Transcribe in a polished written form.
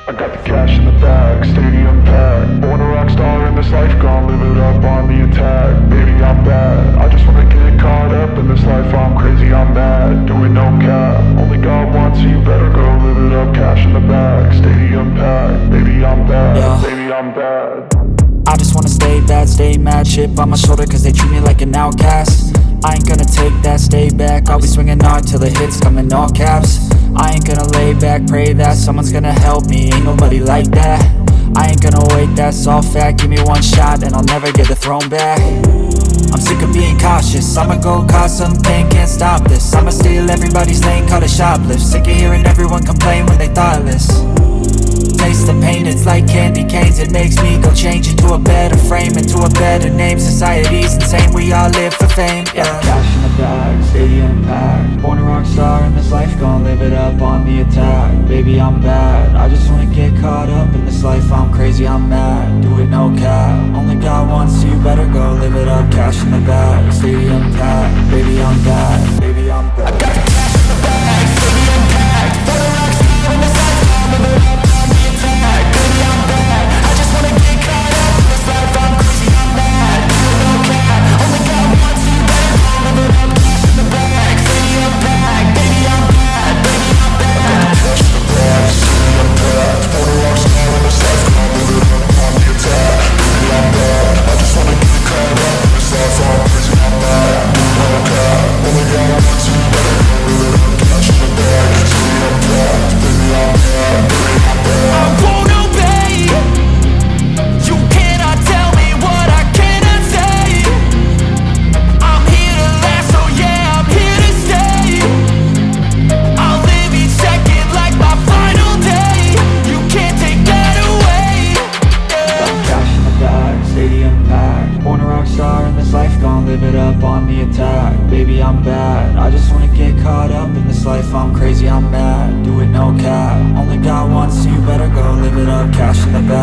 I got the cash in the bag, stadium packed. Born a rock star in this life, gon' live it up on the attack. Baby, I'm bad, I just wanna get caught up in this life. I'm crazy, I'm mad, doing no cap. Only God wants, so you better go live it up. Cash in the bag, stadium packed. Baby, I'm bad, Yeah. baby, I'm bad. I just wanna stay bad, stay mad. Chip on my shoulder cause they treat me like an outcast. I ain't gonna take that, stay back. I'll be swinging hard till the hits come in all caps. I ain't gonna lay back, pray that someone's gonna help me. Ain't nobody like that. I ain't gonna wait, that's all fact. Give me one shot and I'll never get the throne back. I'm sick of being cautious, I'ma go cause some pain, can't stop this. I'ma steal everybody's lane, call it shoplift. Sick of hearing everyone complain when they thoughtless. Taste the pain, it's like candy canes. It makes me go change into a better frame, into a better name. Society's insane, we all live for fame, yeah. Cash in the bag, stadium packed. Born a rock star in this life, gon' live it up on the attack. Baby, I'm bad, I just wanna get caught up in this life. I'm crazy, I'm mad, do it no cap. Only God wants, so you better go live it up. Cash in the bag, stadium packed. Baby, I'm bad, baby, I'm bad. I got the cash in the bag, stadium packed. Born a rock star in this life, gon' live it up on the attack. Baby, I'm bad, I just wanna get caught up in this life. I'm crazy, I'm mad, do it no cap. Only God wants, so you better go live it up. Cash in the bag, stadium packed. Baby, I'm bad, baby, I'm bad. Cash in the bag, stadium packed. Born a rock star in this life, gon' live it up on the attack. Baby, I'm bad, I just wanna get caught up in this life. I'm crazy, I'm mad, do it no cap. Only God wants, so you better go live it up. Cash in the bag, stadium packed. Baby, I'm bad, baby, I'm bad. I won't obey. You cannot tell me what I cannot say. I'm here to last, so yeah, I'm here to stay. I'll live each second like my final day. You can't take that away, yeah. Cash in the bag, stadium packed. Born a rock star in this life, gon' live it up on the attack. Baby, I'm bad, I just wanna get caught up in this life. I'm crazy, I'm mad, do it no cap. Only God wants, so you better go live it up. Cash in the bag.